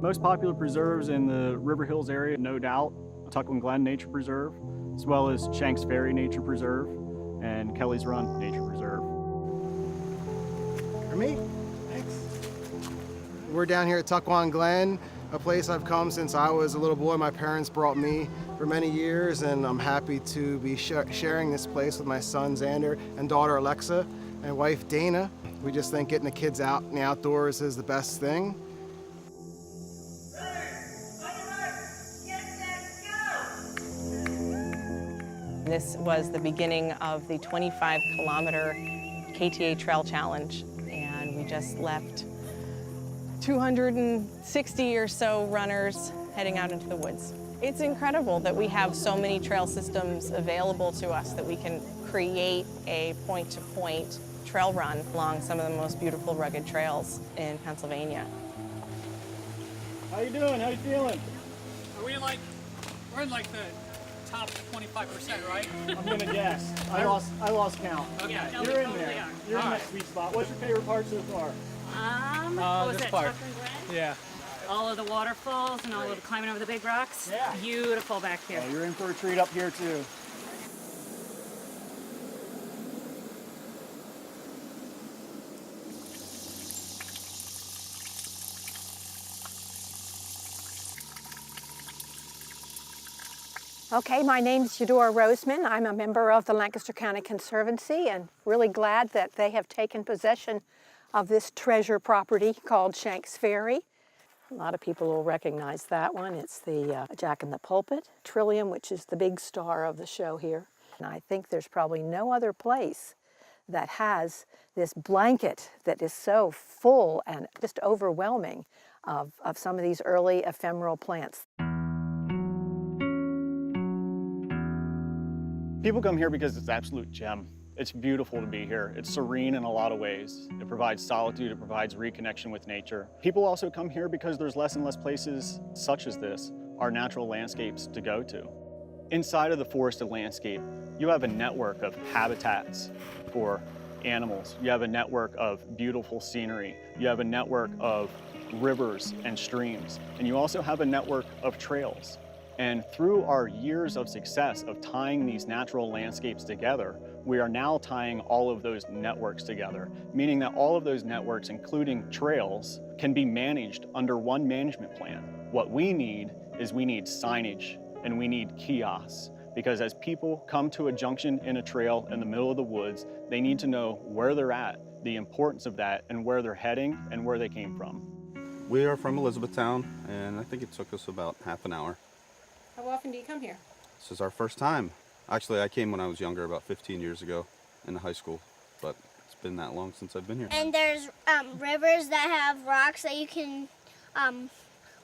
Most popular preserves in the River Hills area, no doubt, Tuckwin Glen Nature Preserve, as well as Shanks Ferry Nature Preserve and Kelly's Run Nature Preserve. For me? Thanks. We're down here at Tuckwin Glen, a place I've come since I was a little boy. My parents brought me for many years, and I'm happy to be sharing this place with my son Xander and daughter Alexa and wife Dana. We just think getting the kids out in the outdoors is the best thing. This was the beginning of the 25-kilometer KTA Trail Challenge, and we just left 260 or so runners heading out into the woods. It's incredible that we have so many trail systems available to us that we can create a point-to-point trail run along some of the most beautiful rugged trails in Pennsylvania. How you doing? How you feeling? Are we we're in like the top 25%, right? I'm gonna guess. I lost count. Okay. Yeah, you're in there. You're in that sweet spot. What's your favorite part so far? What was this it, part. Tuckwin Glen? Yeah. All of the waterfalls and all of the climbing over the big rocks. Yeah. Beautiful back here. Well, you're in for a treat up here too. Okay, my name's Eudora Roseman. I'm a member of the Lancaster County Conservancy and really glad that they have taken possession of this treasure property called Shanks Ferry. A lot of people will recognize that one. It's the Jack in the Pulpit Trillium, which is the big star of the show here. And I think there's probably no other place that has this blanket that is so full and just overwhelming of some of these early ephemeral plants. People come here because it's an absolute gem. It's beautiful to be here. It's serene in a lot of ways. It provides solitude, it provides reconnection with nature. People also come here because there's less and less places such as this, our natural landscapes to go to. Inside of the forested landscape, you have a network of habitats for animals. You have a network of beautiful scenery. You have a network of rivers and streams. And you also have a network of trails. And through our years of success of tying these natural landscapes together, we are now tying all of those networks together, meaning that all of those networks, including trails, can be managed under one management plan. What we need is we need signage and we need kiosks, because as people come to a junction in a trail in the middle of the woods, they need to know where they're at, the importance of that, and where they're heading and where they came from. We are from Elizabethtown, and I think it took us about half an hour. How often do you come here? This is our first time. Actually, I came when I was younger, about 15 years ago in high school, but it's been that long since I've been here. And there's rivers that have rocks that you can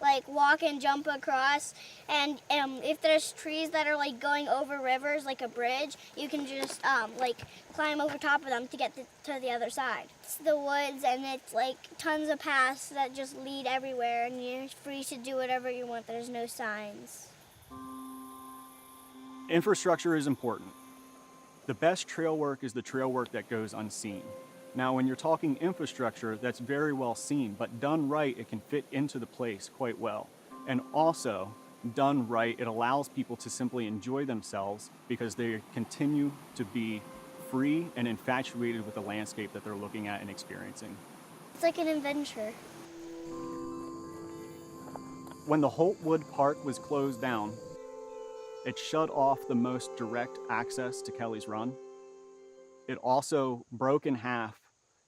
like walk and jump across. And if there's trees that are like going over rivers, like a bridge, you can just like climb over top of them to get to the other side. It's the woods, and it's like tons of paths that just lead everywhere, and you're free to do whatever you want. There's no signs. Infrastructure is important. The best trail work is the trail work that goes unseen. Now, when you're talking infrastructure, that's very well seen, but done right, it can fit into the place quite well. And also, done right, it allows people to simply enjoy themselves because they continue to be free and infatuated with the landscape that they're looking at and experiencing. It's like an adventure. When the Holtwood Park was closed down, it shut off the most direct access to Kelly's Run. It also broke in half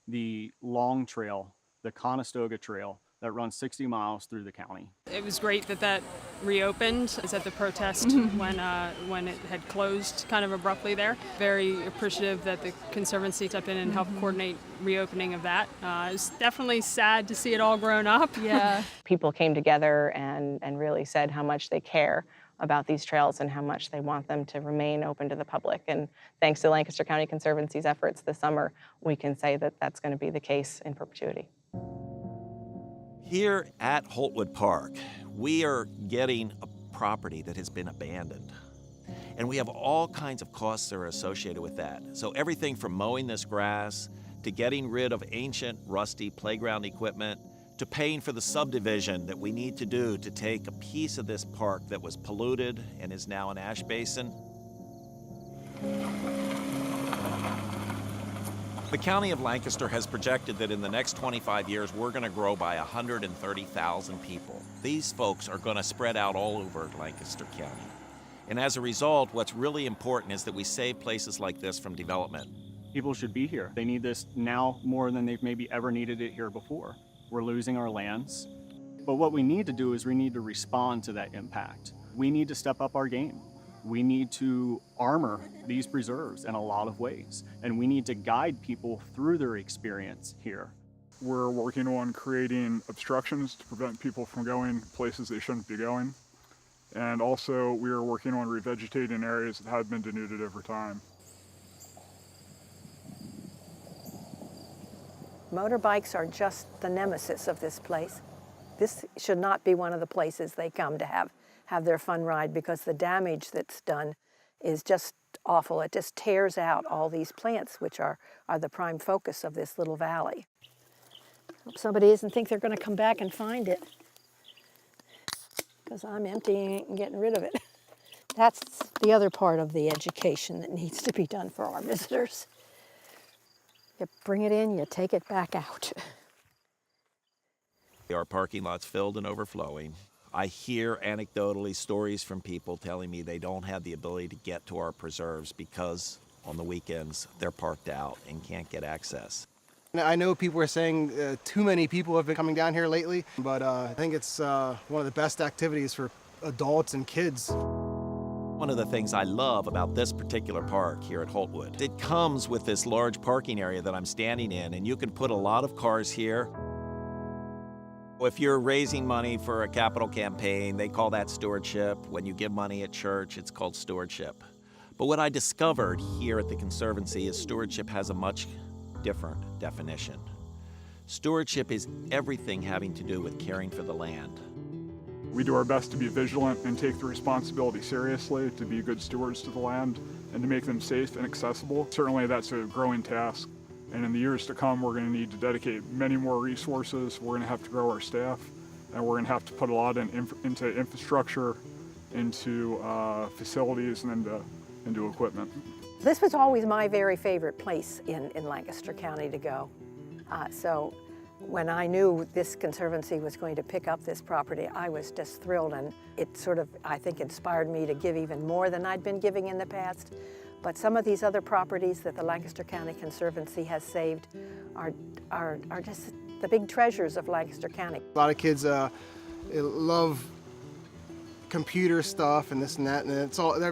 the long trail, the Conestoga Trail, that runs 60 miles through the county. It was great that that reopened. I was at the protest when it had closed kind of abruptly there. Very appreciative that the Conservancy stepped in and helped coordinate reopening of that. It's definitely sad to see it all grown up. Yeah. People came together and really said how much they care about these trails and how much they want them to remain open to the public. And thanks to Lancaster County Conservancy's efforts this summer, we can say that that's going to be the case in perpetuity. Here at Holtwood Park, we are getting a property that has been abandoned. And we have all kinds of costs that are associated with that. So everything from mowing this grass, to getting rid of ancient, rusty playground equipment, to paying for the subdivision that we need to do to take a piece of this park that was polluted and is now an ash basin. The County of Lancaster has projected that in the next 25 years, we're going to grow by 130,000 people. These folks are going to spread out all over Lancaster County. And as a result, what's really important is that we save places like this from development. People should be here. They need this now more than they've maybe ever needed it here before. We're losing our lands. But what we need to do is we need to respond to that impact. We need to step up our game. We need to armor these preserves in a lot of ways, and we need to guide people through their experience here. We're working on creating obstructions to prevent people from going places they shouldn't be going. And also we are working on revegetating areas that have been denuded over time. Motorbikes are just the nemesis of this place. This should not be one of the places they come to have their fun ride, because the damage that's done is just awful. It just tears out all these plants, which are the prime focus of this little valley. Hope somebody doesn't think they're going to come back and find it, because I'm emptying it and getting rid of it. That's the other part of the education that needs to be done for our visitors. You bring it in, you take it back out. Our parking lot's filled and overflowing. I hear anecdotally stories from people telling me they don't have the ability to get to our preserves because on the weekends they're parked out and can't get access. I know people are saying too many people have been coming down here lately, but I think it's one of the best activities for adults and kids. One of the things I love about this particular park here at Holtwood, it comes with this large parking area that I'm standing in, and you can put a lot of cars here. If you're raising money for a capital campaign, they call that stewardship. When you give money at church, it's called stewardship. But what I discovered here at the Conservancy is stewardship has a much different definition. Stewardship is everything having to do with caring for the land. We do our best to be vigilant and take the responsibility seriously, to be good stewards to the land and to make them safe and accessible. Certainly that's a growing task. And in the years to come, we're going to need to dedicate many more resources. We're going to have to grow our staff, and we're going to have to put a lot into infrastructure, into facilities, and into equipment. This was always my very favorite place in Lancaster County to go. So when I knew this conservancy was going to pick up this property, I was just thrilled, and it sort of, I think, inspired me to give even more than I'd been giving in the past. But some of these other properties that the Lancaster County Conservancy has saved are just the big treasures of Lancaster County. A lot of kids love computer stuff and this and that, and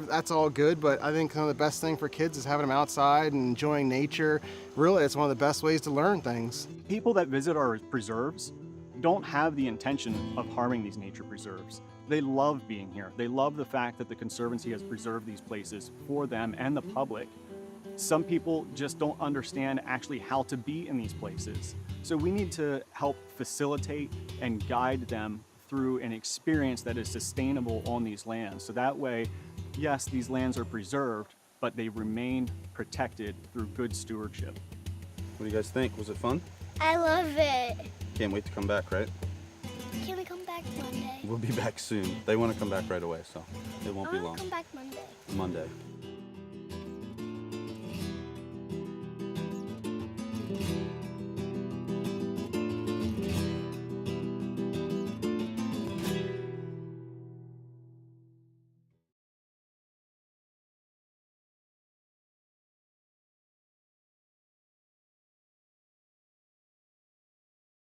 that's all good, but I think some of the best thing for kids is having them outside and enjoying nature. Really, it's one of the best ways to learn things. People that visit our preserves don't have the intention of harming these nature preserves. They love being here. They love the fact that the Conservancy has preserved these places for them and the public. Some people just don't understand actually how to be in these places. So we need to help facilitate and guide them through an experience that is sustainable on these lands. So that way, yes, these lands are preserved, but they remain protected through good stewardship. What do you guys think? Was it fun? I love it. Can't wait to come back, right? Can we come back Monday? We'll be back soon. They want to come back right away, so it won't be I long. want to come back Monday. Monday.